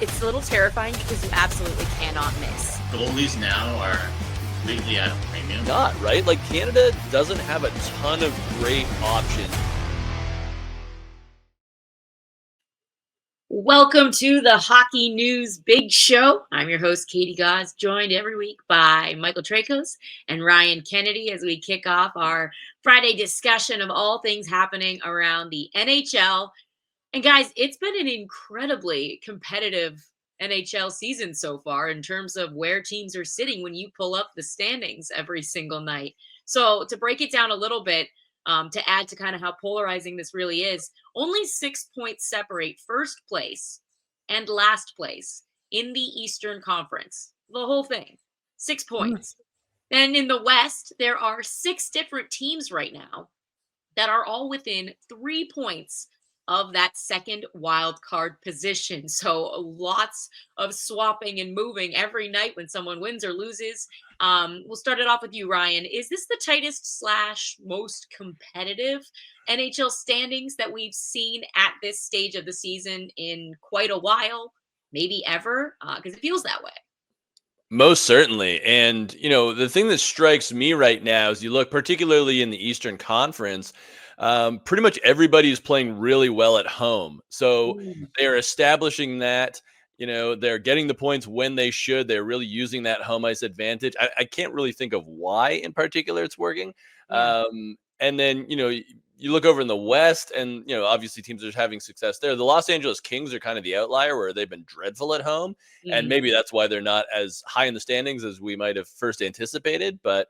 it's a little terrifying because you absolutely cannot miss. Goalies now are completely out of premium. Not, right? Like, Canada doesn't have a ton of great options. Welcome to the Hockey News Big Show. I'm your host, Katie Gaus, joined every week by Michael Traikos and Ryan Kennedy as we kick off our Friday discussion of all things happening around the NHL. And guys, it's been an incredibly competitive NHL season so far in terms of where teams are sitting when you pull up the standings every single night. So to break it down a little bit, to add to kind of how polarizing this really is, only 6 points separate first place and last place in the Eastern Conference. The whole thing, 6 points. Then in the West, there are 6 different teams right now that are all within 3 points of that second wild card position. So lots of swapping and moving every night when someone wins or loses. We'll start it off with you, Ryan. Is this the tightest / most competitive NHL standings that we've seen at this stage of the season in quite a while, maybe ever? Because it feels that way. Most certainly. And, you know, the thing that strikes me right now is you look particularly in the Eastern Conference, pretty much everybody is playing really well at home. So they're establishing that, you know, they're getting the points when they should. They're really using that home ice advantage. I can't really think of why in particular it's working. Yeah. And then, you know, you look over in the West and, you know, obviously teams are having success there. The Los Angeles Kings are kind of the outlier where they've been dreadful at home. And maybe that's why they're not as high in the standings as we might have first anticipated. But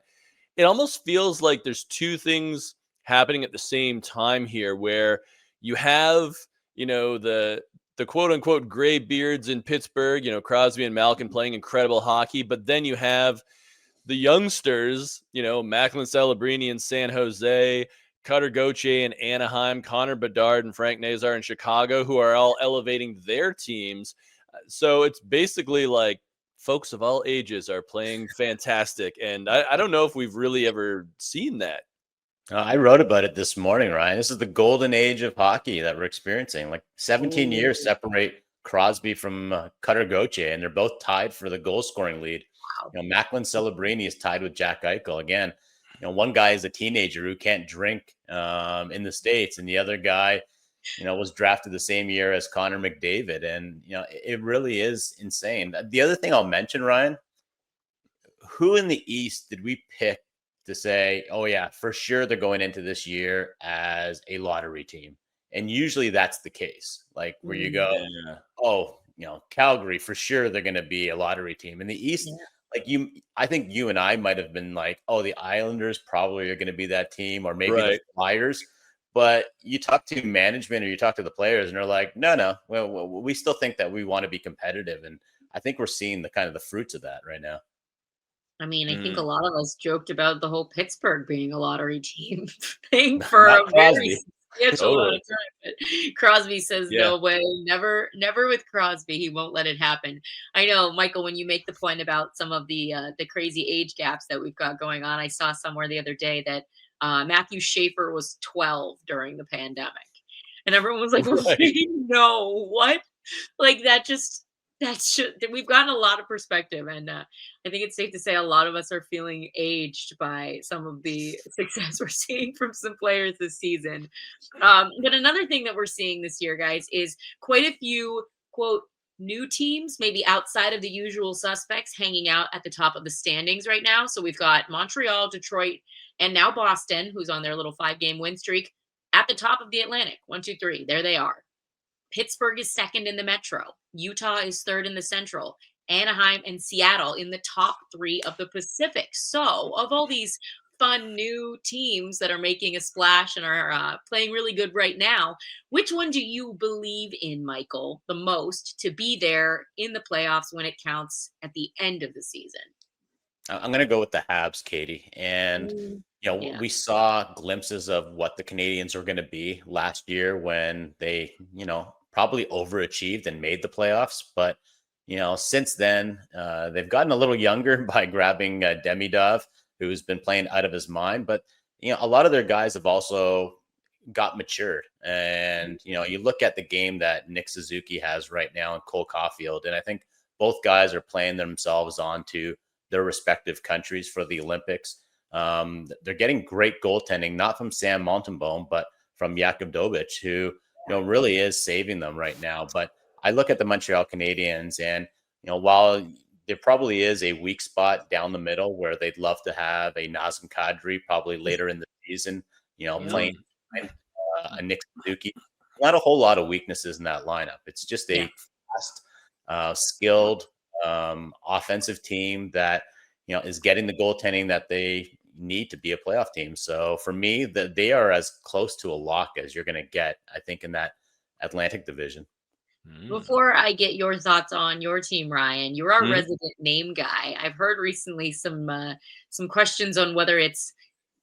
it almost feels like there's two things happening at the same time here where you have, you know, the quote unquote gray beards in Pittsburgh, you know, Crosby and Malkin playing incredible hockey. But then you have the youngsters, you know, Macklin Celebrini in San Jose, Cutter Gauthier in Anaheim, Connor Bedard and Frank Nazar in Chicago, who are all elevating their teams. So it's basically like folks of all ages are playing fantastic. And I don't know if we've really ever seen that. I wrote about it this morning, Ryan. This is the golden age of hockey that we're experiencing. Like 17 years separate Crosby from Cutter Gauthier, and they're both tied for the goal scoring lead. Wow. You know, Macklin Celebrini is tied with Jack Eichel. Again, you know, one guy is a teenager who can't drink in the States, and the other guy, you know, was drafted the same year as Connor McDavid. And, you know, it really is insane. The other thing I'll mention, Ryan, who in the East did we pick to say, oh yeah, for sure they're going into this year as a lottery team? And usually that's the case, like where you go, oh, you know, Calgary, for sure they're going to be a lottery team. In the East, like I think you and I might have been like, oh, the Islanders probably are going to be that team, or maybe the Flyers. But you talk to management or you talk to the players and they're like, no, well, we still think that we want to be competitive. And I think we're seeing the kind of the fruits of that right now. I mean, I think a lot of us joked about the whole Pittsburgh being a lottery team thing for a very substantial amount of time. But Crosby says, no way, never with Crosby. He won't let it happen. I know, Michael, when you make the point about some of the crazy age gaps that we've got going on, I saw somewhere the other day that Matthew Schaefer was 12 during the pandemic. And everyone was like, no, what? Like we've gotten a lot of perspective, and I think it's safe to say a lot of us are feeling aged by some of the success we're seeing from some players this season. But another thing that we're seeing this year, guys, is quite a few, quote, new teams, maybe outside of the usual suspects, hanging out at the top of the standings right now. So we've got Montreal, Detroit, and now Boston, who's on their little 5-game win streak, at the top of the Atlantic. 1, 2, 3. There they are. Pittsburgh is second in the Metro. Utah is third in the Central. Anaheim and Seattle in the top 3 of the Pacific. So of all these fun new teams that are making a splash and are playing really good right now, which one do you believe in, Michael, the most to be there in the playoffs when it counts at the end of the season? I'm going to go with the Habs, Katie. And, you know, we saw glimpses of what the Canadians were going to be last year when they, you know, probably overachieved and made the playoffs. But, you know, since then, they've gotten a little younger by grabbing Demidov, who's been playing out of his mind. But, you know, a lot of their guys have also got matured. And, you look at the game that Nick Suzuki has right now and Cole Caulfield, and I think both guys are playing themselves onto their respective countries for the Olympics. They're getting great goaltending, not from Sam Montembeault, but from Jakub Dobich, who, really is saving them right now. But I look at the Montreal Canadiens, and, while there probably is a weak spot down the middle where they'd love to have a Nazem Kadri probably later in the season, playing a Nick Suzuki. Not a whole lot of weaknesses in that lineup. It's just a fast, skilled offensive team that is getting the goaltending that they need to be a playoff team. So for me, they are as close to a lock as you're going to get, I think, in that Atlantic division. Before I get your thoughts on your team, Ryan, you're our resident name guy. I've heard recently some questions on whether it's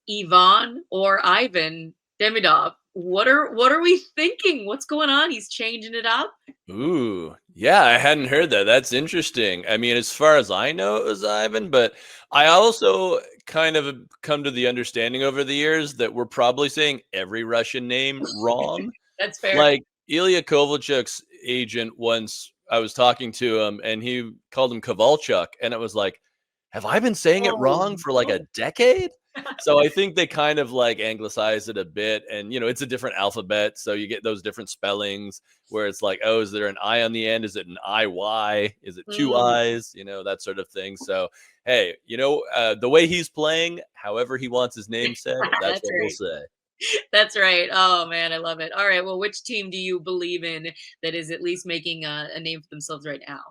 Ivan or Ivan Demidov. What are we thinking? What's going on? He's changing it up. Ooh, yeah, I hadn't heard that. That's interesting. I mean, as far as I know, it was Ivan, but I also kind of come to the understanding over the years that we're probably saying every Russian name wrong. That's fair. Like Ilya Kovalchuk's agent once, I was talking to him and he called him Kovalchuk, and it was like, have I been saying it wrong for like a decade? So I think they kind of like anglicize it a bit, and it's a different alphabet, so you get those different spellings where it's like, oh, is there an I on the end? Is it an IY? Is it two I's? That sort of thing. So hey, the way he's playing, however he wants his name said, that's what we'll say. That's right. Oh man, I love it. All right, well, which team do you believe in that is at least making a name for themselves right now?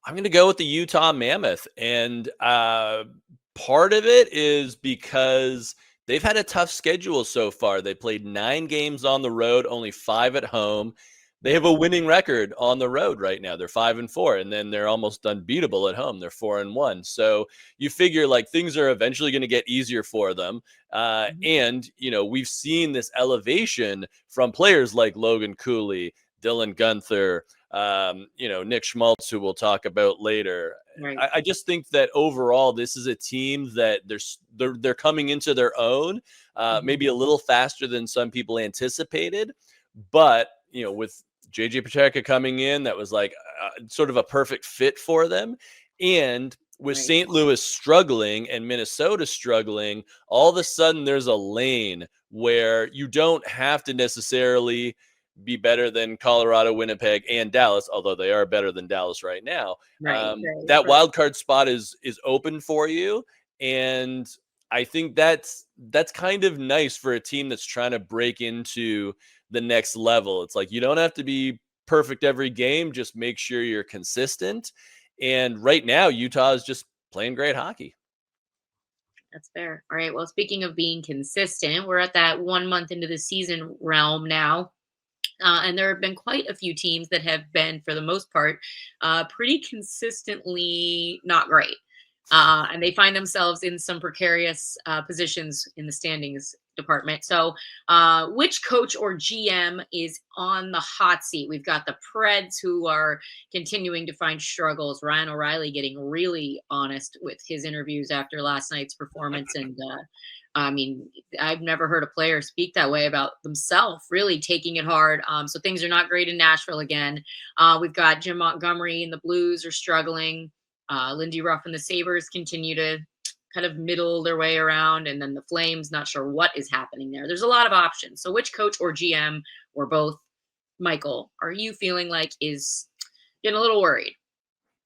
I'm going to go with the Utah Mammoth, and part of it is because they've had a tough schedule so far. They played 9 games on the road, only 5 at home. They have a winning record on the road right now. They're 5-4, and then they're almost unbeatable at home. They're 4-1. So you figure like things are eventually going to get easier for them. And, we've seen this elevation from players like Logan Cooley, Dylan Guenther, Nick Schmaltz, who we'll talk about later. Right. I just think that overall, this is a team that they're coming into their own, maybe a little faster than some people anticipated. But, with JJ Paterka coming in, that was like sort of a perfect fit for them. And with St. Louis struggling and Minnesota struggling, all of a sudden there's a lane where you don't have to necessarily be better than Colorado, Winnipeg, and Dallas, although they are better than Dallas right now. That wild card spot is open for you, and I think that's kind of nice for a team that's trying to break into the next level. It's like you don't have to be perfect every game, just make sure you're consistent. And right now, Utah is just playing great hockey. That's fair. All right. Well, speaking of being consistent, we're at that 1 month into the season realm now. And there have been quite a few teams that have been, for the most part, pretty consistently not great. And they find themselves in some precarious positions in the standings department. So which coach or GM is on the hot seat? We've got the Preds, who are continuing to find struggles. Ryan O'Reilly getting really honest with his interviews after last night's performance. And I mean, I've never heard a player speak that way about themselves, really taking it hard. So things are not great in Nashville again. We've got Jim Montgomery and the Blues are struggling. Lindy Ruff and the Sabres continue to kind of middle their way around. And then the Flames, not sure what is happening there. There's a lot of options. So which coach or GM or both, Michael, are you feeling like is getting a little worried?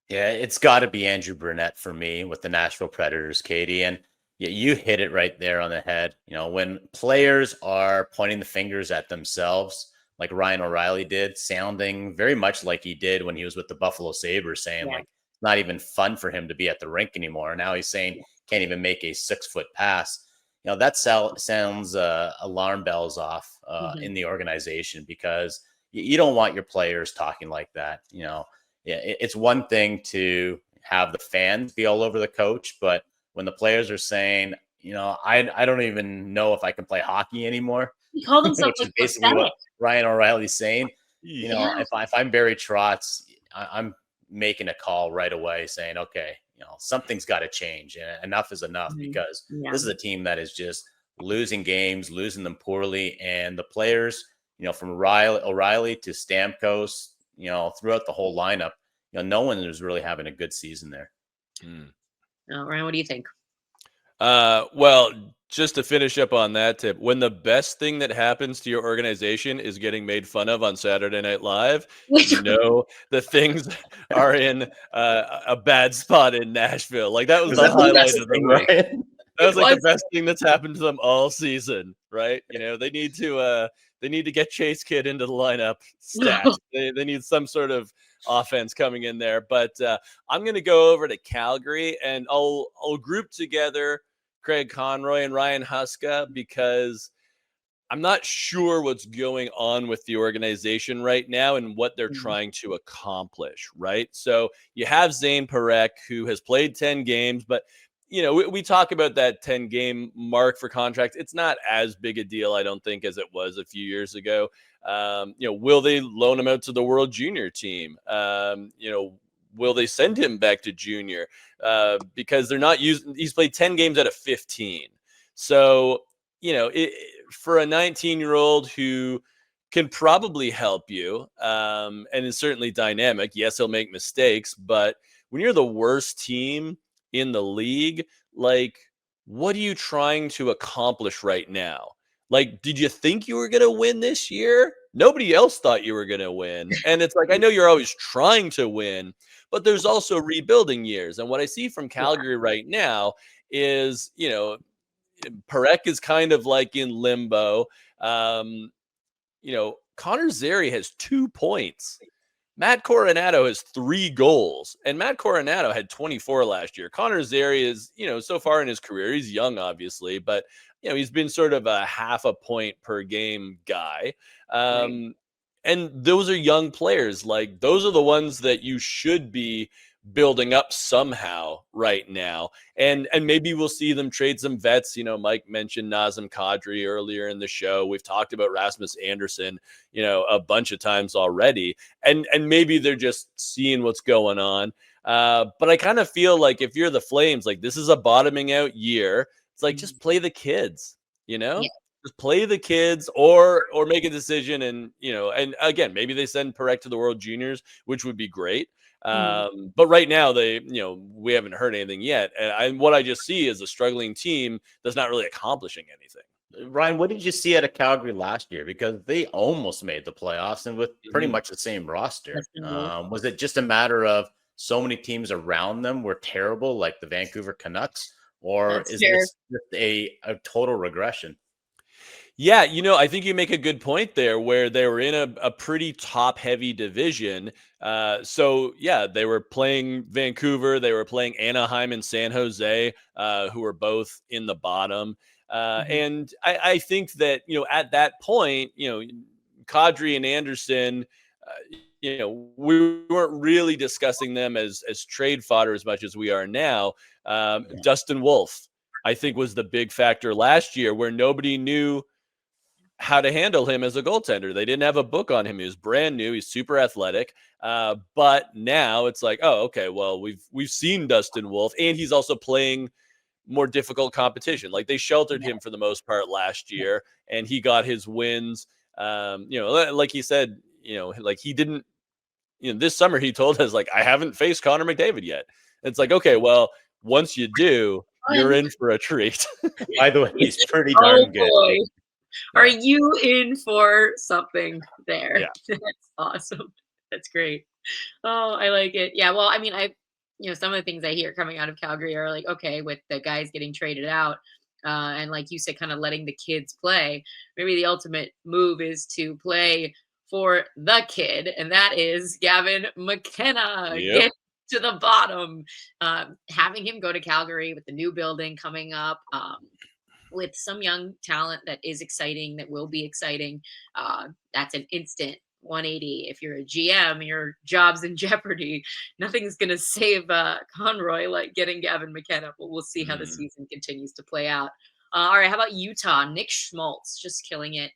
Yeah, it's got to be Andrew Brunette for me with the Nashville Predators, Katie. And yeah, you hit it right there on the head. When players are pointing the fingers at themselves, like Ryan O'Reilly did, sounding very much like he did when he was with the Buffalo Sabres, saying like, not even fun for him to be at the rink anymore. Now he's saying can't even make a 6-foot pass. That sounds alarm bells off in the organization, because you don't want your players talking like that. It's one thing to have the fans be all over the coach, but when the players are saying, I don't even know if I can play hockey anymore. He called himself which is basically what Ryan O'Reilly's saying. If I'm Barry Trotz, I'm making a call right away saying, okay, something's got to change, and enough is enough, because this is a team that is just losing games, losing them poorly. And the players, from O'Reilly to Stamkos, throughout the whole lineup, no one is really having a good season there. Ryan, what do you think? Well, just to finish up on that tip, when the best thing that happens to your organization is getting made fun of on Saturday Night Live, the things are in a bad spot in Nashville. Like that was the highlight of the week. Right? That was like the best thing that's happened to them all season, right? They need to get Chase Kidd into the lineup stats. They need some sort of offense coming in there. But I'm going to go over to Calgary, and I'll group together Craig Conroy and Ryan Huska because I'm not sure what's going on with the organization right now and what they're trying to accomplish, right? So you have Zane Parekh, who has played 10 games, but we talk about that 10-game mark for contracts. It's not as big a deal, I don't think, as it was a few years ago. Will they loan him out to the World Junior team? Will they send him back to junior? Because they're not using. He's played 10 games out of 15. So, for a 19-year-old who can probably help you and is certainly dynamic. Yes, he'll make mistakes, but when you're the worst team in the league, like, what are you trying to accomplish right now? Like, did you think you were going to win this year? Nobody else thought you were going to win. And it's like, I know you're always trying to win, but there's also rebuilding years. And what I see from Calgary right now is, Parekh is kind of like in limbo. Connor Zary has 2 points. Matt Coronado has 3 goals, and Matt Coronado had 24 last year. Connor Zary is, so far in his career, he's young, obviously, but, he's been sort of a half a point per game guy. And those are young players. Like, those are the ones that you should be building up somehow right now. And maybe we'll see them trade some vets. Mike mentioned Nazem Kadri earlier in the show. We've talked about Rasmus Anderson, a bunch of times already. And maybe they're just seeing what's going on. But I kind of feel like if you're the Flames, like, this is a bottoming out year. It's like, just play the kids, Just play the kids or make a decision. And, and again, maybe they send Parekh to the World Juniors, which would be great. But right now we haven't heard anything yet. And what I just see is a struggling team that's not really accomplishing anything. Ryan, what did you see out of Calgary last year? Because they almost made the playoffs and with pretty much the same roster. Was it just a matter of so many teams around them were terrible, like the Vancouver Canucks, or is this just a total regression? Yeah, I think you make a good point there where they were in a pretty top-heavy division. So, yeah, they were playing Vancouver. They were playing Anaheim and San Jose, who were both in the bottom. And I think that, at that point, Kadri and Anderson, we weren't really discussing them as trade fodder as much as we are now. Dustin Wolf, I think, was the big factor last year where nobody knew how to handle him as a goaltender. They didn't have a book on him. He was brand new. He's super athletic. But now it's like, oh, okay, well, we've seen Dustin Wolf, and he's also playing more difficult competition. Like, they sheltered him for the most part last year, and he got his wins. Like he said, like he didn't, this summer he told us, like, I haven't faced Connor McDavid yet. It's like, okay, well, once you do, you're in for a treat. By the way, he's pretty darn good. Boy. Are you in for something there? Yeah. That's awesome. That's great. Oh, I like it. Yeah. Well, I mean, some of the things I hear coming out of Calgary are like, okay, with the guys getting traded out, and like you said, kind of letting the kids play. Maybe the ultimate move is to play for the kid, and that is Gavin McKenna. Yep. Get to the bottom. Having him go to Calgary with the new building coming up. With some young talent that is exciting, that will be exciting. That's an instant 180. If you're a GM, your job's in jeopardy. Nothing's going to save Conroy like getting Gavin McKenna, but we'll see how the season continues to play out. All right, how about Utah? Nick Schmaltz just killing it,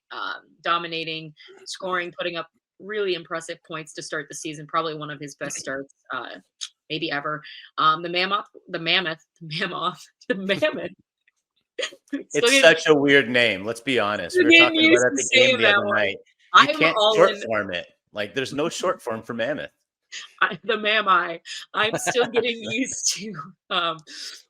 dominating, scoring, putting up really impressive points to start the season. Probably one of his best starts, maybe ever. The Mammoth. It's such a weird name. Let's be honest. We were talking about it at the game the other night. You can't short form it. Like, there's no short form for Mammoth. The Mammoth. I'm still getting used to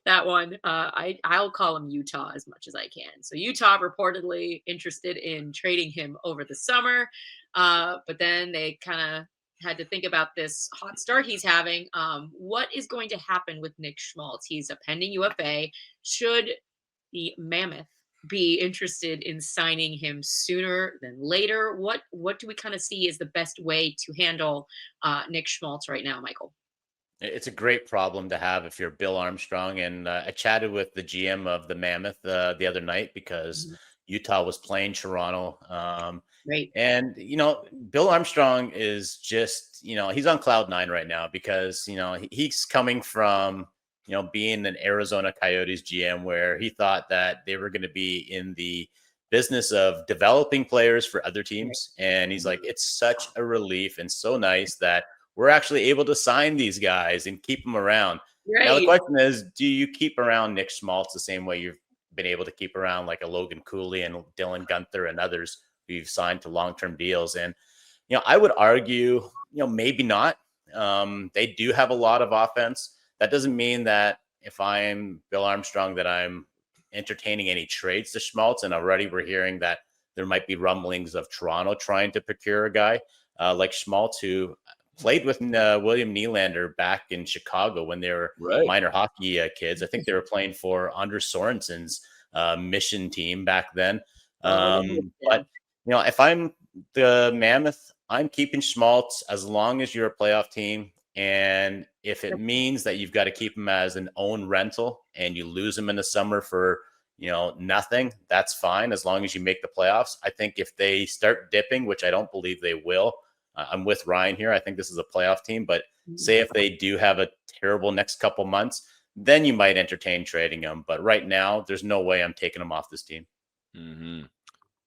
that one. I'll call him Utah as much as I can. So Utah reportedly interested in trading him over the summer, but then they kind of had to think about this hot start he's having. What is going to happen with Nick Schmaltz? He's a pending UFA. Should the Mammoth be interested in signing him sooner than later? What do we kind of see as the best way to handle Nick Schmaltz right now, Michael? It's a great problem to have if you're Bill Armstrong. And I chatted with the GM of the Mammoth the other night because Utah was playing Toronto. Right. And, Bill Armstrong is just, he's on cloud nine right now because, he's coming from, being an Arizona Coyotes GM where he thought that they were going to be in the business of developing players for other teams. And he's like, it's such a relief and so nice that we're actually able to sign these guys and keep them around. Right. Now, the question is, do you keep around Nick Schmaltz the same way you've been able to keep around like a Logan Cooley and Dylan Guenther and others who you've signed to long-term deals? And, I would argue, maybe not. They do have a lot of offense. That doesn't mean that if I'm Bill Armstrong that I'm entertaining any trades to Schmaltz. And already we're hearing that there might be rumblings of Toronto trying to procure a guy like Schmaltz, who played with William Nylander back in Chicago when they were minor hockey kids. I think they were playing for Anders Sorensen's mission team back then. But, if I'm the Mammoth, I'm keeping Schmaltz as long as you're a playoff team. And if it means that you've got to keep him as an own rental and you lose him in the summer for, nothing, that's fine as long as you make the playoffs. I think if they start dipping, which I don't believe they will, I'm with Ryan here. I think this is a playoff team, but say if they do have a terrible next couple months, then you might entertain trading him. But right now, there's no way I'm taking him off this team. Mm-hmm.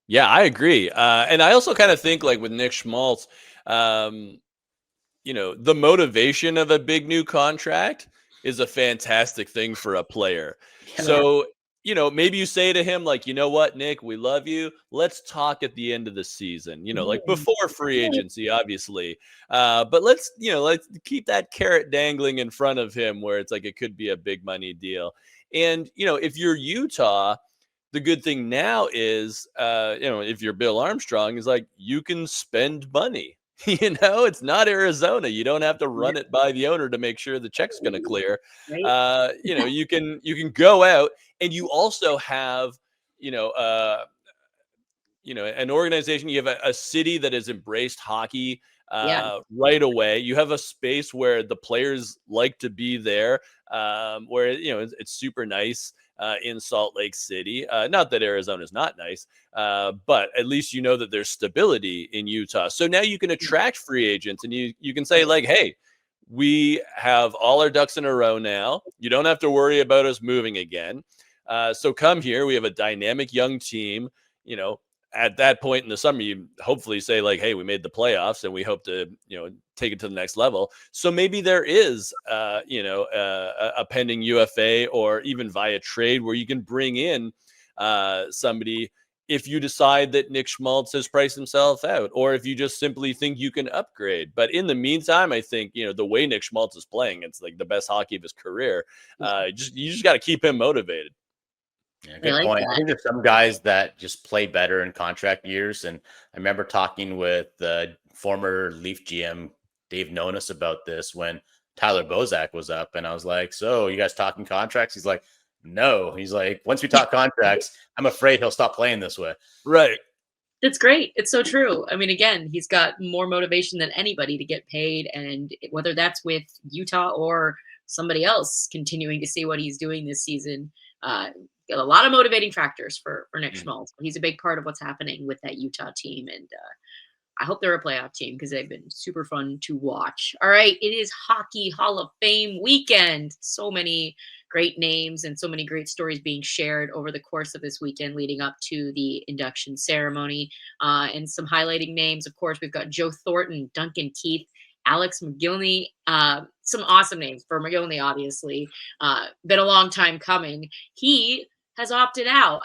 Yeah, I agree. And I also kind of think like with Nick Schmaltz, the motivation of a big new contract is a fantastic thing for a player. Yeah. So, maybe you say to him, like, you know what, Nick, we love you. Let's talk at the end of the season, like before free agency, obviously. But let's keep that carrot dangling in front of him where it's like it could be a big money deal. And, if you're Utah, the good thing now is, if you're Bill Armstrong, is like you can spend money. It's not Arizona. You don't have to run it by the owner to make sure the check's going to clear. Right. You can go out, and you also have, an organization. You have a city that has embraced hockey right away. You have a space where the players like to be there, where it's super nice. In Salt Lake City. Not that Arizona is not nice, but at least that there's stability in Utah. So now you can attract free agents and you can say like, hey, we have all our ducks in a row now. You don't have to worry about us moving again. So come here. We have a dynamic young team. At that point in the summer, you hopefully say like, hey, we made the playoffs and we hope to, take it to the next level. So maybe there is, a pending UFA or even via trade where you can bring in somebody if you decide that Nick Schmaltz has priced himself out, or if you just simply think you can upgrade. But in the meantime, I think, the way Nick Schmaltz is playing, it's like the best hockey of his career. You just got to keep him motivated. Yeah, good point. I think there's some guys that just play better in contract years. And I remember talking with the former Leaf GM, Dave Nonis, about this when Tyler Bozak was up. And I was like, so you guys talking contracts? He's like, no. He's like, once we talk contracts, I'm afraid he'll stop playing this way. Right. It's great. It's so true. I mean, again, he's got more motivation than anybody to get paid. And whether that's with Utah or somebody else continuing to see what he's doing this season, got a lot of motivating factors for Nick Schmaltz. He's a big part of what's happening with that Utah team. And I hope they're a playoff team because they've been super fun to watch. All right. It is Hockey Hall of Fame weekend. So many great names and so many great stories being shared over the course of this weekend leading up to the induction ceremony. And some highlighting names, of course, we've got Joe Thornton, Duncan Keith, Alex Mogilny, some awesome names for Mogilny, obviously. Been a long time coming. He has opted out.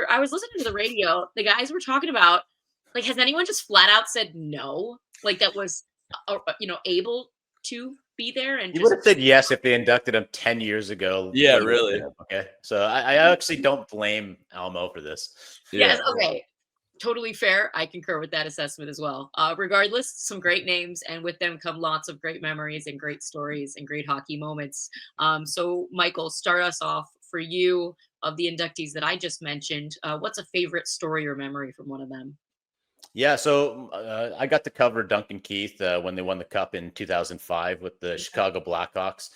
I was listening to the radio. The guys were talking about, like, has anyone just flat out said no? Like, that was, able to be there and he just would have said yes if they inducted him 10 years ago. Yeah, really. Okay. So I actually don't blame Almo for this. Yes. Okay. Totally fair. I concur with that assessment as well. Regardless, some great names, and with them come lots of great memories and great stories and great hockey moments. So, Michael, start us off for you of the inductees that I just mentioned. What's a favorite story or memory from one of them? Yeah, so I got to cover Duncan Keith when they won the Cup in 2005 with the Chicago Blackhawks.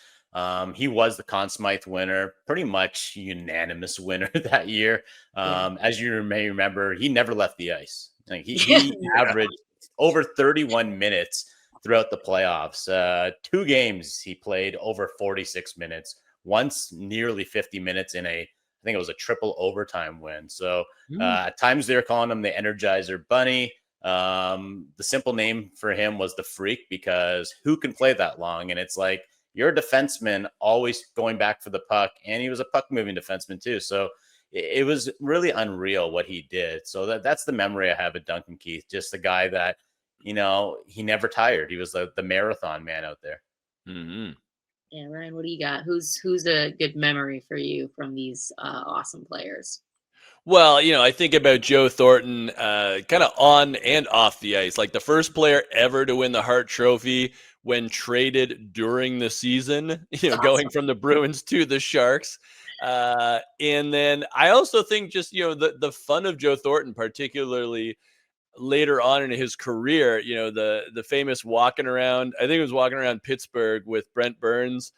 He was the Conn Smythe winner, pretty much unanimous winner that year. As you may remember, he never left the ice. Like he averaged over 31 minutes throughout the playoffs. 2 games he played over 46 minutes, once nearly 50 minutes in I think it was a triple overtime win. So at times they're calling him the Energizer Bunny. The simple name for him was the Freak, because who can play that long? And it's like, you're a defenseman always going back for the puck, and he was a puck moving defenseman too. So it was really unreal what he did. So that's the memory I have of Duncan Keith, just the guy that, he never tired. He was the marathon man out there. Mm-hmm. Yeah, Ryan, what do you got? Who's a good memory for you from these awesome players? Well, I think about Joe Thornton kind of on and off the ice. Like the first player ever to win the Hart Trophy when traded during the season, Awesome. Going from the Bruins to the Sharks. And then I also think just, the fun of Joe Thornton, particularly later on in his career, the famous walking around, I think it was walking around Pittsburgh with Brent Burns,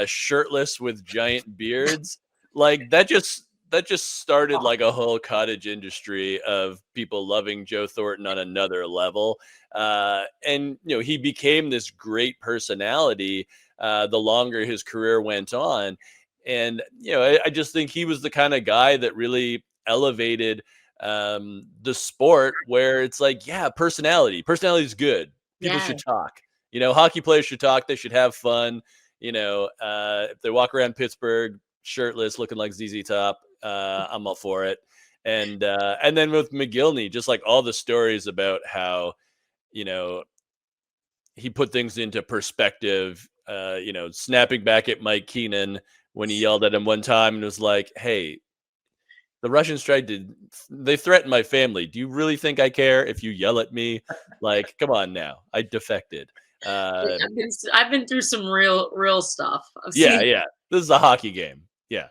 shirtless with giant beards. Like that just started like a whole cottage industry of people loving Joe Thornton on another level. And, he became this great personality the longer his career went on. And, I just think he was the kind of guy that really elevated the sport, where it's like, personality is good. People should talk, hockey players should talk. They should have fun. If they walk around Pittsburgh shirtless looking like ZZ Top, I'm all for it. And then with Mogilny, just like all the stories about how, he put things into perspective, snapping back at Mike Keenan when he yelled at him one time and was like, hey, the Russians they threatened my family. Do you really think I care if you yell at me? Like, come on now. I defected. I've been through some real stuff. Yeah. This is a hockey game. Yeah.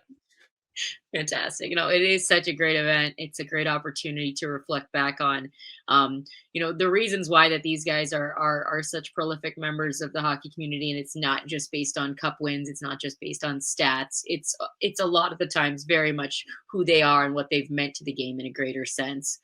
Fantastic. It is such a great event. It's a great opportunity to reflect back on, the reasons why that these guys are such prolific members of the hockey community. And it's not just based on cup wins. It's not just based on stats. It's a lot of the times very much who they are and what they've meant to the game in a greater sense.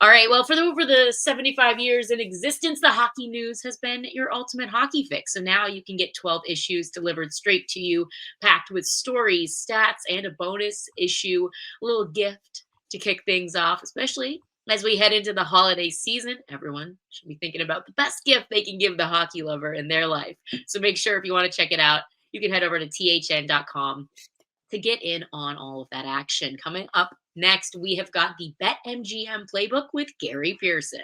All right. Well, for over the 75 years in existence, the Hockey News has been your ultimate hockey fix. So now you can get 12 issues delivered straight to you, packed with stories, stats, and a bonus issue, a little gift to kick things off, especially as we head into the holiday season. Everyone should be thinking about the best gift they can give the hockey lover in their life. So make sure, if you want to check it out, you can head over to thn.com to get in on all of that action. Coming up next, we have got the BetMGM playbook with Gary Pearson.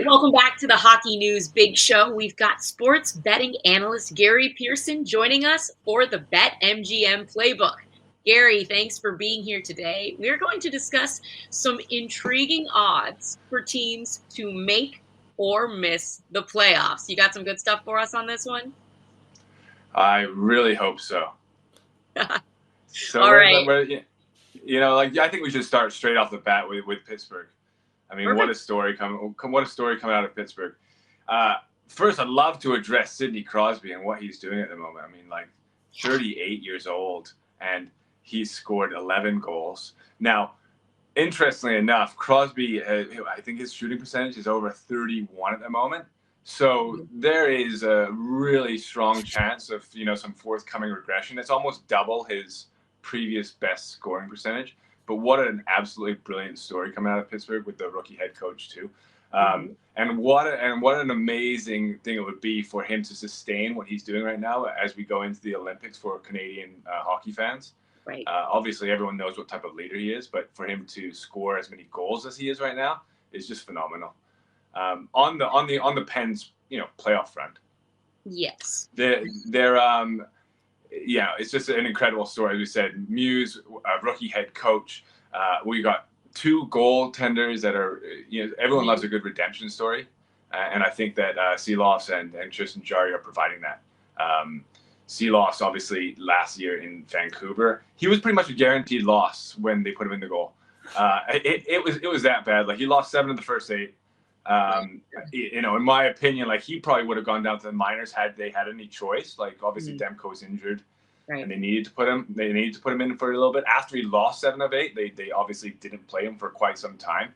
Welcome back to the Hockey News Big Show. We've got sports betting analyst Gary Pearson joining us for the BetMGM playbook. Gary, thanks for being here today. We're going to discuss some intriguing odds for teams to make or miss the playoffs. You got some good stuff for us on this one? I really hope so. So all right. I think we should start straight off the bat with Pittsburgh. I mean, Perfect. What a story coming out of Pittsburgh. First, I'd love to address Sidney Crosby and what he's doing at the moment. I mean, 38 years old, and he's scored 11 goals. Now, interestingly enough, Crosby, I think his shooting percentage is over 31 at the moment. So there is a really strong chance of, some forthcoming regression. It's almost double his previous best scoring percentage. But what an absolutely brilliant story coming out of Pittsburgh with the rookie head coach too. And what an amazing thing it would be for him to sustain what he's doing right now as we go into the Olympics for Canadian hockey fans. Right. Obviously, everyone knows what type of leader he is, but for him to score as many goals as he is right now is just phenomenal. On the Pens, playoff front. Yes. They're it's just an incredible story. As we said, Muse, rookie head coach. We got 2 goaltenders that are, everyone loves a good redemption story. And I think that Silovs and Tristan Jarry are providing that. Silovs, obviously, last year in Vancouver, he was pretty much a guaranteed loss when they put him in the goal. It was that bad. Like, he lost 7 of the first 8. In my opinion, like, he probably would have gone down to the minors had they had any choice. Like, obviously, Demko was injured, and they needed to put him in for a little bit. After he lost 7 of 8, they obviously didn't play him for quite some time.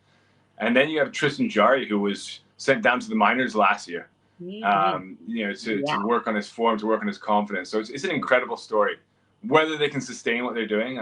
And then you have Tristan Jarry, who was sent down to the minors last year, to work on his form, to work on his confidence. So it's an incredible story. Whether they can sustain what they're doing,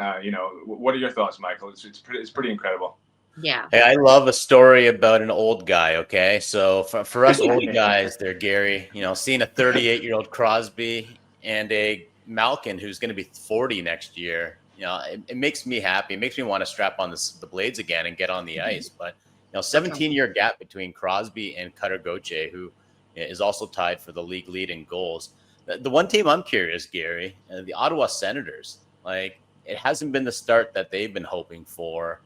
what are your thoughts, Michael? It's pretty incredible. Yeah. Hey, I love a story about an old guy. Okay, so for us old guys, there, Gary, seeing a 38-year-old Crosby and a Malkin who's going to be 40 next year, it makes me happy. It makes me want to strap on the blades again and get on the ice. But 17-year gap between Crosby and Cutter Gauthier, who is also tied for the league lead in goals. The one team I'm curious, Gary, the Ottawa Senators. Like, it hasn't been the start that they've been hoping for.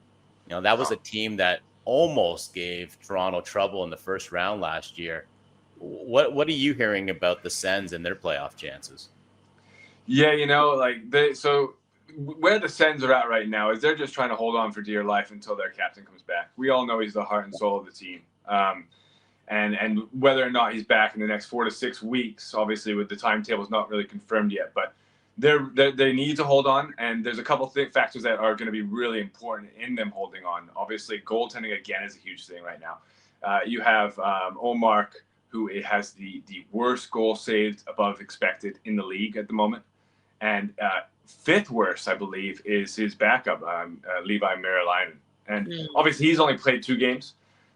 That was a team that almost gave Toronto trouble in the first round last year. What are you hearing about the Sens and their playoff chances? Yeah, so where the Sens are at right now is they're just trying to hold on for dear life until their captain comes back. We all know he's the heart and soul of the team. And whether or not he's back in the next 4 to 6 weeks, obviously with the timetables not really confirmed yet, but they need to hold on. And there's a couple factors that are going to be really important in them holding on. Obviously, goaltending again is a huge thing right now. You have Omar, who has the worst goal saved above expected in the league at the moment. And 5th worst, I believe, is his backup, Levi Merilainen. And obviously, he's only played 2 games.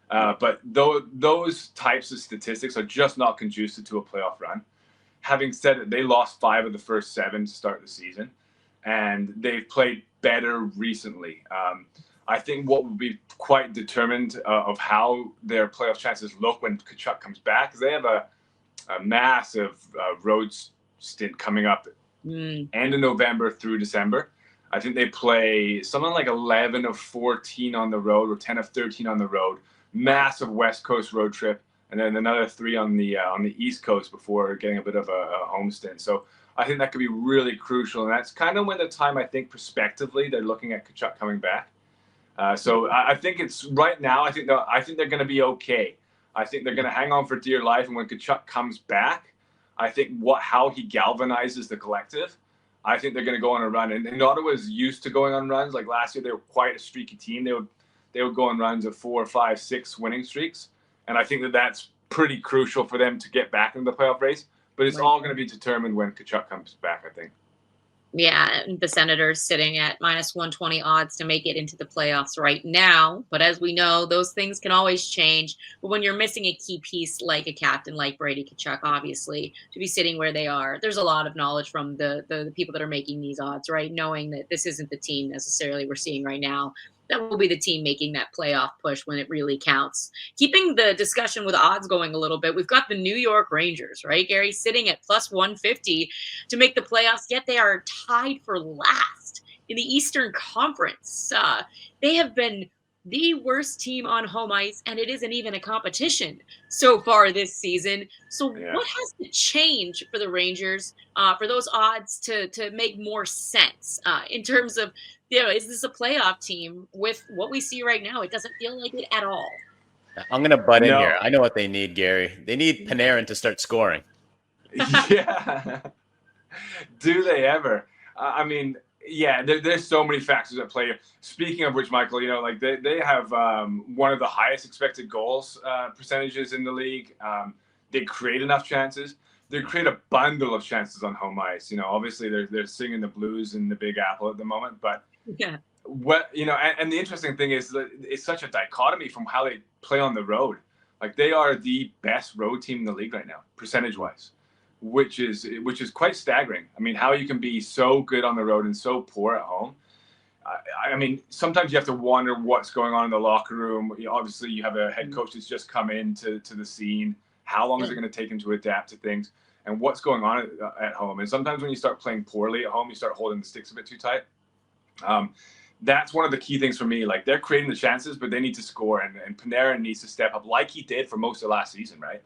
But those types of statistics are just not conducive to a playoff run. Having said it, they lost 5 of the first 7 to start the season, and they've played better recently. I think what will be quite determined of how their playoff chances look when Tkachuk comes back, because they have a massive road stint coming up end of November through December. I think they play something like 11 of 14 on the road or 10 of 13 on the road. Massive West Coast road trip, and then another 3 on the East Coast before getting a bit of a home stint. So I think that could be really crucial, and that's kind of when the time, I think, prospectively, they're looking at Tkachuk coming back. So I think it's right now. I think they're going to be okay. I think they're going to hang on for dear life, and when Tkachuk comes back, I think how he galvanizes the collective, I think they're going to go on a run. And Ottawa's used to going on runs. Like last year, they were quite a streaky team. They would go on runs of 4, 5, 6 winning streaks. And I think that's pretty crucial for them to get back into the playoff race. But it's all going to be determined when Tkachuk comes back, I think. Yeah, the Senators sitting at -120 odds to make it into the playoffs right now. But as we know, those things can always change. But when you're missing a key piece like a captain like Brady Tkachuk, obviously, to be sitting where they are, there's a lot of knowledge from the people that are making these odds, right? Knowing that this isn't the team necessarily we're seeing right now. That will be the team making that playoff push when it really counts. Keeping the discussion with odds going a little bit, we've got the New York Rangers, right, Gary, sitting at +150 to make the playoffs, yet they are tied for last in the Eastern Conference. They have been the worst team on home ice, and it isn't even a competition so far this season. So what has to change for the Rangers, for those odds to make more sense in terms of, is this a playoff team? With what we see right now, it doesn't feel like it at all. I'm going to butt in here. I know what they need, Gary. They need Panarin to start scoring. Yeah. Do they ever? I mean, yeah, there's so many factors at play. Speaking of which, Michael, they have one of the highest expected goals percentages in the league. They create enough chances. They create a bundle of chances on home ice. Obviously they're singing the blues in the Big Apple at the moment, but and the interesting thing is that it's such a dichotomy from how they play on the road. Like, they are the best road team in the league right now, percentage-wise. which is quite staggering. I mean, how you can be so good on the road and so poor at home. I mean, sometimes you have to wonder what's going on in the locker room. Obviously, you have a head coach that's just come into the scene. How long is it going to take him to adapt to things? And what's going on at home? And sometimes when you start playing poorly at home, you start holding the sticks a bit too tight. That's one of the key things for me. Like, they're creating the chances, but they need to score. And Panarin needs to step up like he did for most of last season, right?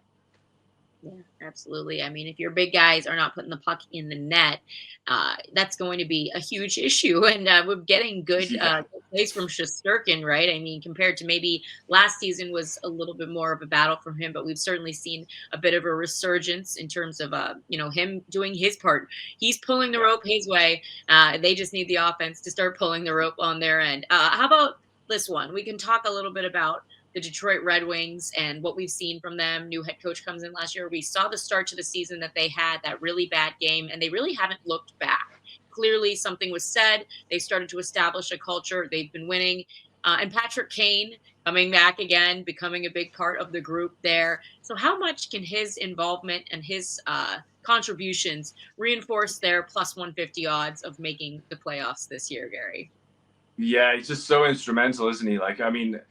Yeah, absolutely. I mean, if your big guys are not putting the puck in the net, that's going to be a huge issue. And we're getting good plays from Shesterkin, right? I mean, compared to maybe last season was a little bit more of a battle from him, but we've certainly seen a bit of a resurgence in terms of, him doing his part. He's pulling the rope his way. They just need the offense to start pulling the rope on their end. How about this one? We can talk a little bit about the Detroit Red Wings and what we've seen from them. New head coach comes in last year. We saw the start to the season that they had that really bad game, and they really haven't looked back. Clearly, something was said. They started to establish a culture. They've been winning. And Patrick Kane coming back again, becoming a big part of the group there. So how much can his involvement and his contributions reinforce their plus 150 odds of making the playoffs this year, Gary? Yeah, he's just so instrumental, isn't he? Like, I mean,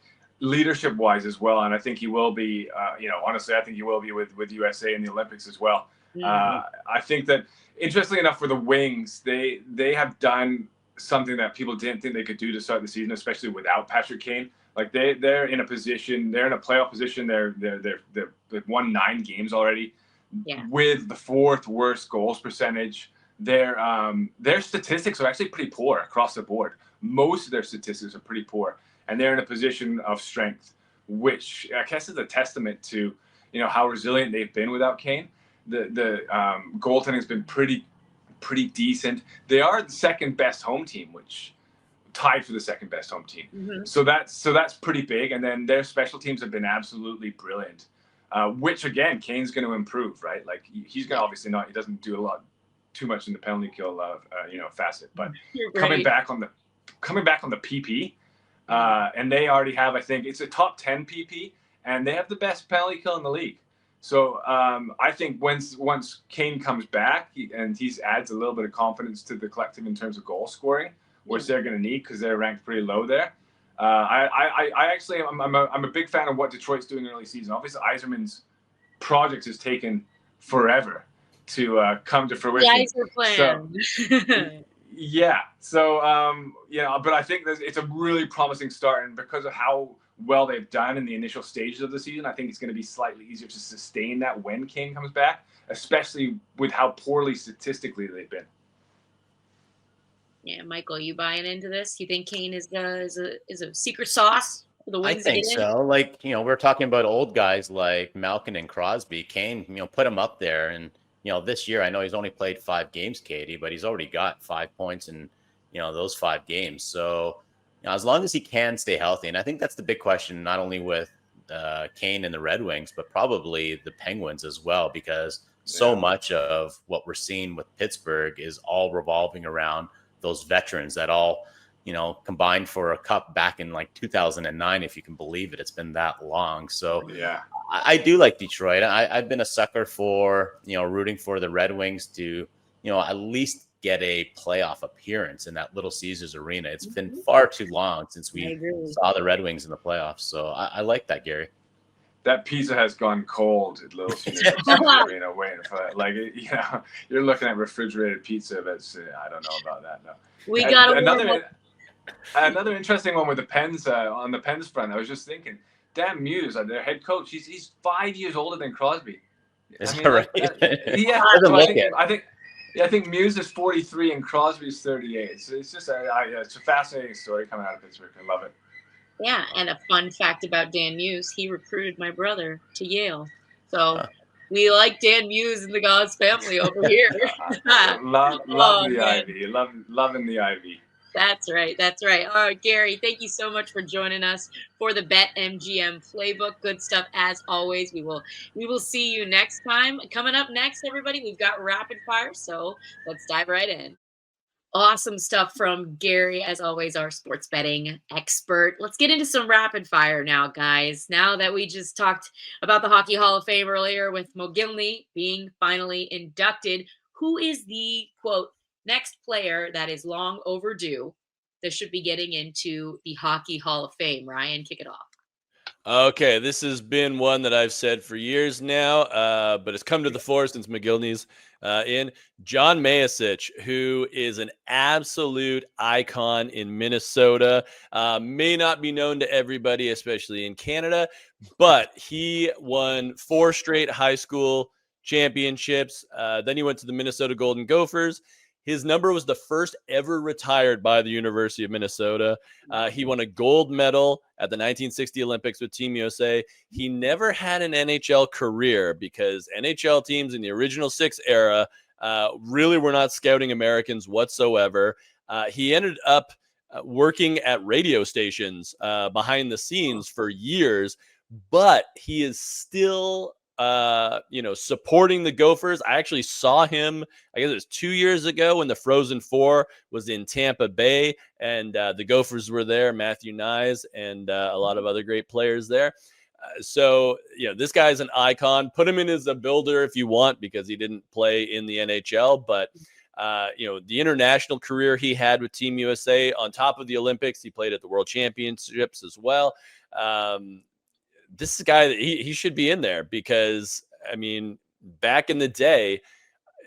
leadership wise as well. And I think he will be, honestly, I think he will be with USA in the Olympics as well. I think that, interestingly enough, for the Wings, they have done something that people didn't think they could do to start the season, especially without Patrick Kane. Like, they're in a position, they're in a playoff position. They've won 9 games already with the 4th worst goals percentage. Their statistics are actually pretty poor across the board. Most of their statistics are pretty poor. And they're in a position of strength, which I guess is a testament to, how resilient they've been without Kane. The goaltending has been pretty decent. They are the second best home team, which tied for the second best home team. Mm-hmm. So that's pretty big. And then their special teams have been absolutely brilliant, which again, Kane's going to improve, right? Like, he's going to obviously not. He doesn't do too much in the penalty kill, facet, but coming back on the PP. And they already have, I think it's a top 10 PP, and they have the best penalty kill in the league. So I think once Kane comes back and he adds a little bit of confidence to the collective in terms of goal scoring, which they're going to need because they're ranked pretty low there. I'm a big fan of what Detroit's doing in early season. Obviously, Yzerman's project has taken forever to come to fruition. The Yzer plan. So, yeah. So, but I think it's a really promising start. And because of how well they've done in the initial stages of the season, I think it's going to be slightly easier to sustain that when Kane comes back, especially with how poorly statistically they've been. Yeah, Michael, you buying into this? You think Kane is a secret sauce for the Wings? I think so. Like, we're talking about old guys like Malkin and Crosby. Kane, put him up there. And, this year, I know he's only played 5 games, Katie, but he's already got 5 points in, those 5 games. So, as long as he can stay healthy, and I think that's the big question, not only with Kane and the Red Wings, but probably the Penguins as well, because so much of what we're seeing with Pittsburgh is all revolving around those veterans that all, combined for a cup back in like 2009, if you can believe it. It's been that long. So yeah, I do like Detroit. I've been a sucker for, rooting for the Red Wings to, at least get a playoff appearance in that Little Caesars Arena. It's been far too long since we saw the Red Wings in the playoffs. So I like that, Gary. That pizza has gone cold at Little Caesars Arena waiting for it. Like, you're looking at refrigerated pizza. That's I don't know about that. No. We got another interesting one with the Pens on the Pens front. I was just thinking, Dan Muse, their head coach, he's 5 years older than Crosby. Is that right? Yeah, I think Muse is 43 and Crosby is 38. It's just it's a fascinating story coming out of Pittsburgh. I love it. Yeah, and a fun fact about Dan Muse, he recruited my brother to Yale. So we like Dan Muse and the Gaus family over here. love the Ivy. Loving the Ivy. That's right. All right, Gary, thank you so much for joining us for the BetMGM Playbook. Good stuff as always. We will see you next time. Coming up next, everybody, we've got rapid fire, so let's dive right in. Awesome stuff from Gary, as always, our sports betting expert. Let's get into some rapid fire now, guys. Now that we just talked about the Hockey Hall of Fame earlier with Mogilny being finally inducted, who is the, quote, next player that is long overdue that should be getting into the Hockey Hall of Fame? Ryan, kick it off. Okay, this has been one that I've said for years now, but it's come to the fore since Mogilny's in. John Mayasich, who is an absolute icon in Minnesota, may not be known to everybody, especially in Canada, but he won 4 straight high school championships. Then he went to the Minnesota Golden Gophers. His number was the first ever retired by the University of Minnesota. He won a gold medal at the 1960 Olympics with Team USA. He never had an NHL career because NHL teams in the original 6 era really were not scouting Americans whatsoever. He ended up working at radio stations behind the scenes for years, but he is still supporting the Gophers. I actually saw him, I guess it was 2 years ago when the Frozen Four was in Tampa Bay, and the Gophers were there, Matthew Nyes and a lot of other great players there. So this guy's an icon. Put him in as a builder if you want, because he didn't play in the NHL, but the international career he had with Team USA on top of the Olympics, he played at the World Championships as well. This is a guy that he should be in there because, I mean, back in the day,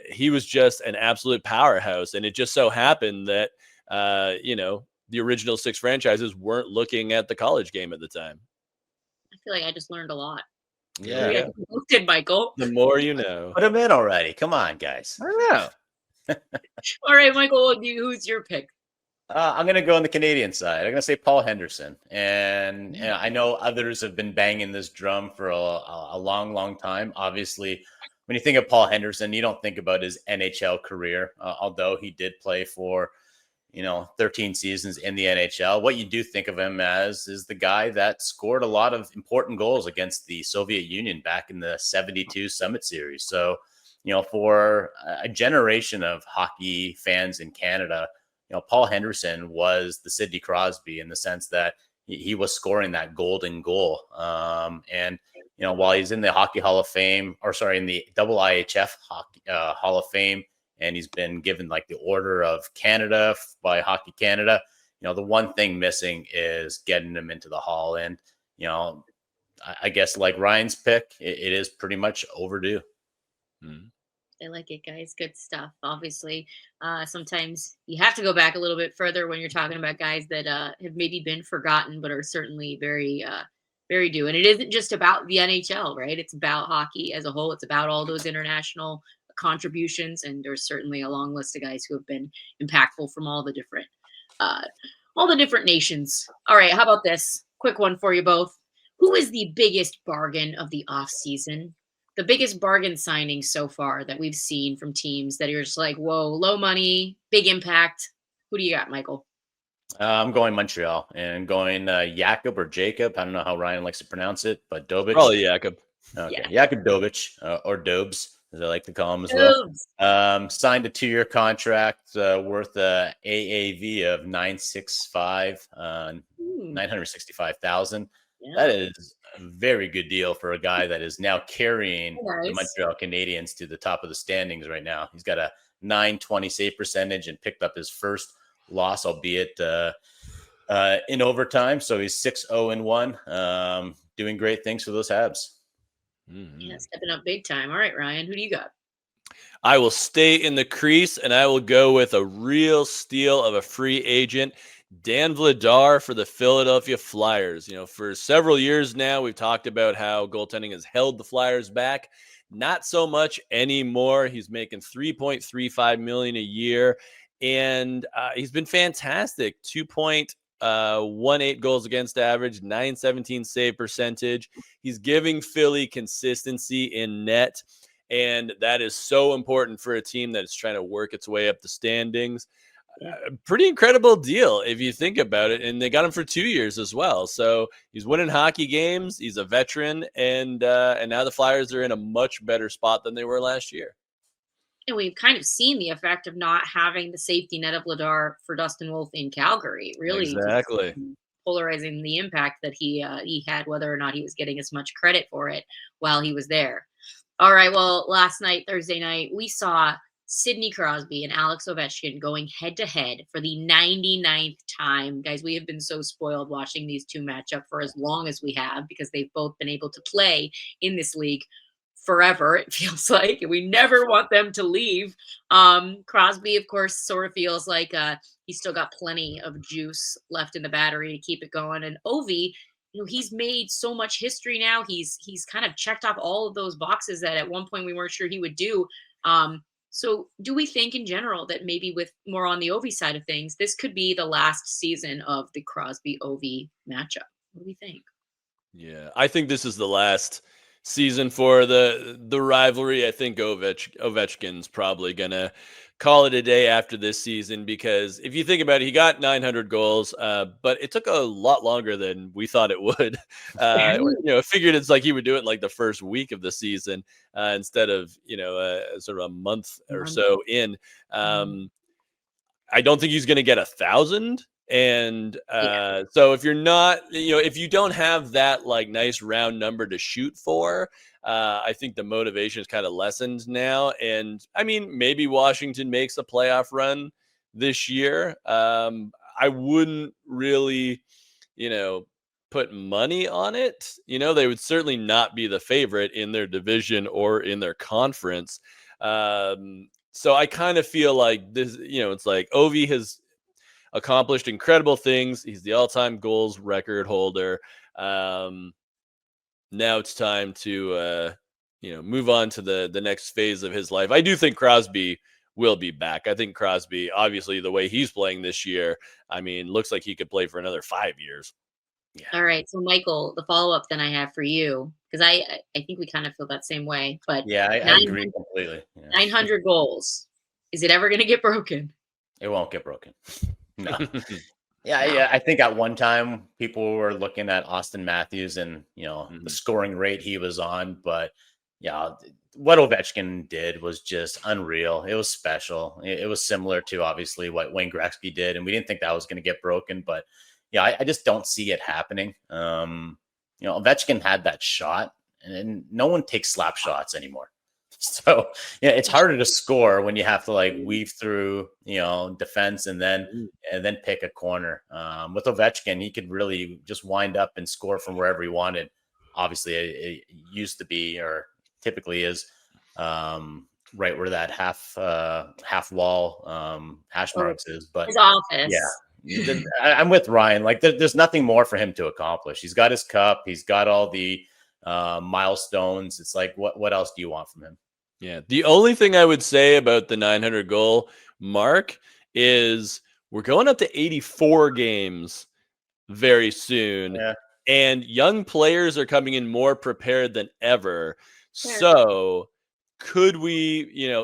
he was just an absolute powerhouse. And it just so happened that, the original 6 franchises weren't looking at the college game at the time. I feel like I just learned a lot. Yeah. Did Michael? The more you know. Put him in already. Come on, guys. I know. All right, Michael, who's your pick? I'm going to go on the Canadian side. I'm going to say Paul Henderson. And I know others have been banging this drum for a long, long time. Obviously, when you think of Paul Henderson, you don't think about his NHL career, although he did play for, 13 seasons in the NHL. What you do think of him as is the guy that scored a lot of important goals against the Soviet Union back in the 72 Summit Series. So, for a generation of hockey fans in Canada, Paul Henderson was the Sidney Crosby in the sense that he was scoring that golden goal. And while he's in the Hockey Hall of Fame, in the IIHF Hockey Hall of Fame, and he's been given like the Order of Canada by Hockey Canada, the one thing missing is getting him into the Hall. And, I guess like Ryan's pick, it is pretty much overdue. Mm-hmm. I like it, guys. Good stuff. Obviously, sometimes you have to go back a little bit further when you're talking about guys that have maybe been forgotten, but are certainly very, very due. And it isn't just about the NHL, right? It's about hockey as a whole. It's about all those international contributions. And there's certainly a long list of guys who have been impactful from all the different nations. All right. How about this? Quick one for you both. Who is the biggest bargain of the offseason? The biggest bargain signing so far that we've seen from teams that are just like, whoa, low money, big impact. Who do you got, Michael? I'm going Montreal and going Jakob or Jacob. I don't know how Ryan likes to pronounce it, but Dobich. Probably Jakob. Okay, yeah. Jakob Dobich or Dobes, as I like to call him as well. Signed a 2-year contract worth AAV of $965,000. Yeah. That is a very good deal for a guy that is now carrying the Montreal Canadiens to the top of the standings right now. He's got a .920 save percentage and picked up his first loss, albeit in overtime. So he's 6-0-1, doing great things for those Habs. Mm-hmm. Yeah, stepping up big time. All right, Ryan, who do you got? I will stay in the crease, and I will go with a real steal of a free agent, Dan Vladar for the Philadelphia Flyers. For several years now, we've talked about how goaltending has held the Flyers back. Not so much anymore. He's making $3.35 million a year, and he's been fantastic. 2.18 goals against average, .917 save percentage. He's giving Philly consistency in net, and that is so important for a team that is trying to work its way up the standings. Pretty incredible deal if you think about it, and they got him for 2 years as well. So he's winning hockey games. He's a veteran, and now the Flyers are in a much better spot than they were last year. And we've kind of seen the effect of not having the safety net of Vladar for Dustin Wolf in Calgary. Really, Exactly. polarizing the impact that he had, whether or not he was getting as much credit for it while he was there. All right. Well, last night, Thursday night, we saw Sidney Crosby and Alex Ovechkin going head to head for the 99th time. Guys, we have been so spoiled watching these two match up for as long as we have because they've both been able to play in this league forever, it feels like. We never want them to leave. Crosby, of course, sort of feels like he's still got plenty of juice left in the battery to keep it going. And Ovi, he's made so much history now. He's kind of checked off all of those boxes that at one point we weren't sure he would do. So do we think in general that maybe with more on the Ovi side of things, this could be the last season of the Crosby-Ovi matchup? What do we think? Yeah, I think this is the last season for the rivalry. I think Ovechkin's probably gonna call it a day after this season, because if you think about it, he got 900 goals, but it took a lot longer than we thought it would. Figured it's like he would do it in like the first week of the season instead of sort of a month or so in. I don't think he's going to get 1,000. And so if you're not, if you don't have that like nice round number to shoot for, I think the motivation is kind of lessened now. And I mean, maybe Washington makes a playoff run this year. I wouldn't really, put money on it. They would certainly not be the favorite in their division or in their conference. So I kind of feel like this, it's like Ovi has accomplished incredible things. He's the all-time goals record holder. Now it's time to move on to the next phase of his life. I do think Crosby will be back. I think Crosby, obviously the way he's playing this year, I mean, looks like he could play for another 5 years. Yeah. All right. So Michael, the follow-up then I have for you, because I think we kind of feel that same way, but yeah, I agree completely. Yeah. 900 goals. Is it ever going to get broken? It won't get broken. No. Yeah. I think at one time people were looking at Austin Matthews and, the scoring rate he was on. But yeah, what Ovechkin did was just unreal. It was special. It was similar to obviously what Wayne Gretzky did. And we didn't think that was going to get broken. But yeah, I just don't see it happening. Ovechkin had that shot and no one takes slap shots anymore. So yeah, it's harder to score when you have to like weave through, defense and then pick a corner. With Ovechkin, he could really just wind up and score from wherever he wanted. Obviously, it used to be or typically is right where that half wall hash marks is. But his office, yeah, I'm with Ryan. Like there's nothing more for him to accomplish. He's got his cup. He's got all the milestones. It's like what else do you want from him? Yeah, the only thing I would say about the 900 goal mark is we're going up to 84 games very soon, and young players are coming in more prepared than ever. So could we,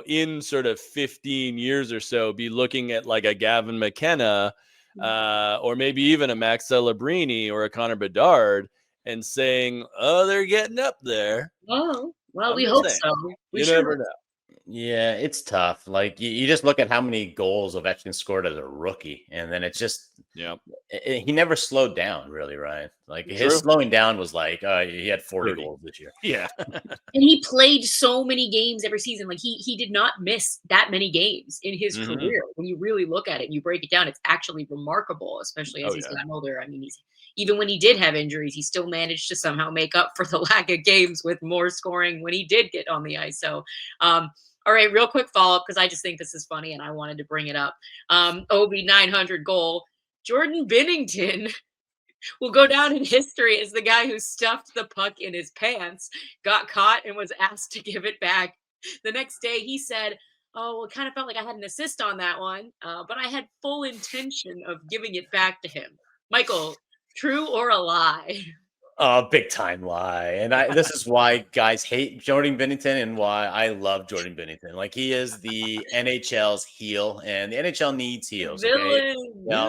in sort of 15 years or so, be looking at like a Gavin McKenna or maybe even a Max Celebrini or a Connor Bedard and saying, oh, they're getting up there? Oh, well, we hope so. You never know. Yeah, it's tough. Like you just look at how many goals Ovechkin scored as a rookie, and then it's just he never slowed down, really, right? Like his slowing down was like he had 40 goals this year. Yeah, and he played so many games every season. Like he did not miss that many games in his career. When you really look at it and you break it down, it's actually remarkable, especially as he's gotten older. I mean, even when he did have injuries, he still managed to somehow make up for the lack of games with more scoring when he did get on the ice. So, all right, real quick follow-up, because I just think this is funny and I wanted to bring it up. Obi 900 goal. Jordan Binnington will go down in history as the guy who stuffed the puck in his pants, got caught, and was asked to give it back. The next day, he said, oh, well, it kind of felt like I had an assist on that one, but I had full intention of giving it back to him. Michael, true or a lie? Big time lie. And this is why guys hate Jordan Binnington and why I love Jordan Binnington. Like he is the NHL's heel, and the NHL needs heels. Okay?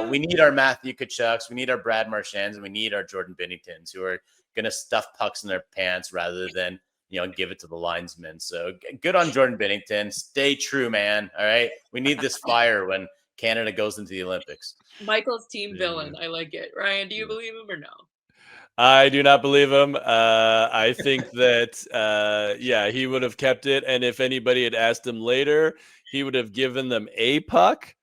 We need our Matthew Tkachuks, we need our Brad Marchands, and we need our Jordan Binningtons who are going to stuff pucks in their pants rather than give it to the linesman. So good on Jordan Binnington. Stay true, man. All right. We need this fire when Canada goes into the Olympics. Michael's team villain. I like it. Ryan, do you believe him or no? I do not believe him. I think that, he would have kept it. And if anybody had asked him later, he would have given them a puck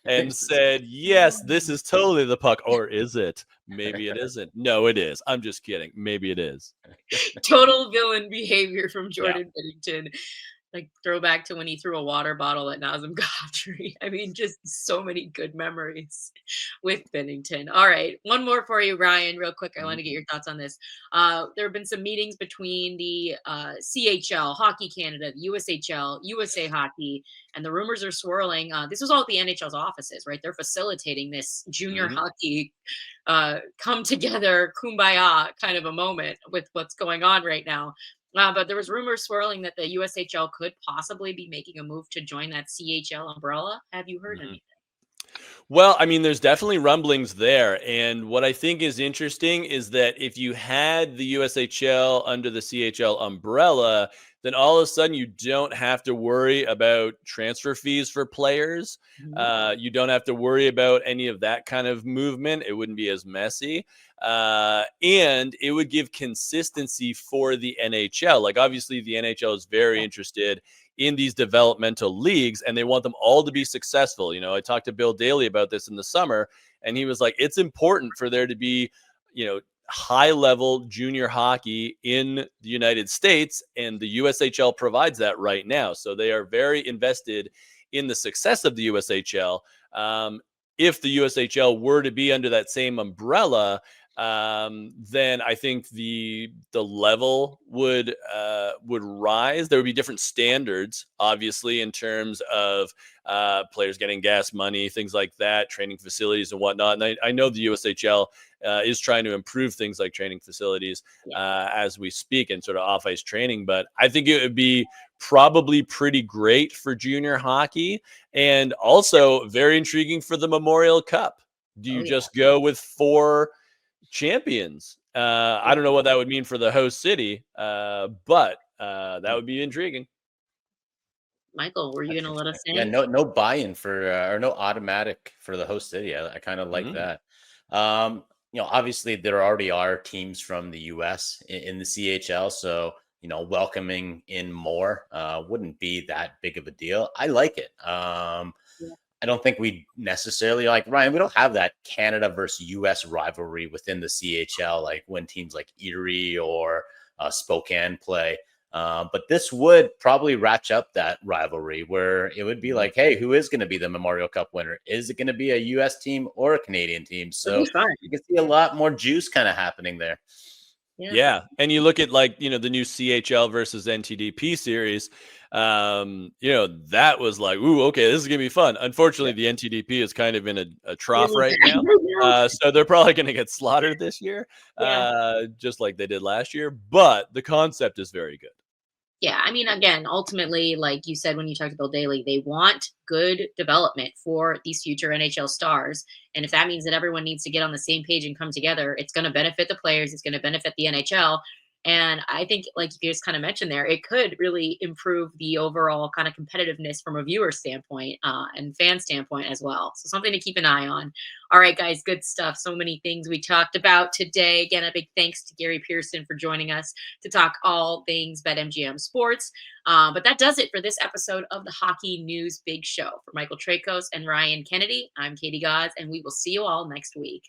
and said, yes, this is totally the puck. Or is it? Maybe it isn't. No, it is. I'm just kidding. Maybe it is. Total villain behavior from Jordan Binnington. Like throwback to when he threw a water bottle at Nazem Kadri. I mean, just so many good memories with Binnington. All right, one more for you, Ryan, real quick. I want to get your thoughts on this. There have been some meetings between the CHL, Hockey Canada, the USHL, USA Hockey, and the rumors are swirling. This was all at the NHL's offices, right? They're facilitating this junior hockey come together, kumbaya kind of a moment with what's going on right now. But there was rumors swirling that the USHL could possibly be making a move to join that CHL umbrella. Have you heard anything? Well, I mean, there's definitely rumblings there. And what I think is interesting is that if you had the USHL under the CHL umbrella, then all of a sudden you don't have to worry about transfer fees for players. You don't have to worry about any of that kind of movement. It wouldn't be as messy. And it would give consistency for the NHL. Like, obviously, the NHL is very interested in these developmental leagues, and they want them all to be successful. I talked to Bill Daly about this in the summer, and he was like, it's important for there to be, high-level junior hockey in the United States, and the USHL provides that right now. So they are very invested in the success of the USHL. If the USHL were to be under that same umbrella, then I think the level would rise. There would be different standards, obviously, in terms of players getting gas money, things like that, training facilities and whatnot. And I know the USHL is trying to improve things like training facilities as we speak, and sort of off-ice training. But I think it would be probably pretty great for junior hockey, and also very intriguing for the Memorial Cup. Do you just go with 4 champions? I don't know what that would mean for the host city, but that would be intriguing. Michael, were you going to let us in? Yeah, no buy-in for or no automatic for the host city. I kind of like that. Obviously there already are teams from the US in the CHL, so welcoming in more wouldn't be that big of a deal. I like it. I don't think we necessarily, like Ryan, we don't have that Canada versus US rivalry within the CHL, like when teams like Erie or Spokane play. But this would probably ratchet up that rivalry where it would be like, hey, who is going to be the Memorial Cup winner? Is it going to be a US team or a Canadian team? So you can see a lot more juice kind of happening there. Yeah. And you look at the new CHL versus NTDP series, that was like, ooh, okay, this is going to be fun. Unfortunately, the NTDP is kind of in a trough right now. So they're probably going to get slaughtered this year, just like they did last year. But the concept is very good. Yeah, I mean, again, ultimately, like you said when you talked to Bill Daly, they want good development for these future NHL stars. And if that means that everyone needs to get on the same page and come together, it's going to benefit the players. It's going to benefit the NHL. And I think, like you just kind of mentioned there, it could really improve the overall kind of competitiveness from a viewer standpoint and fan standpoint as well. So something to keep an eye on. All right, guys, good stuff. So many things we talked about today. Again, a big thanks to Gary Pearson for joining us to talk all things BetMGM sports. But that does it for this episode of the Hockey News Big Show. For Michael Traikos and Ryan Kennedy, I'm Katie Gaus, and we will see you all next week.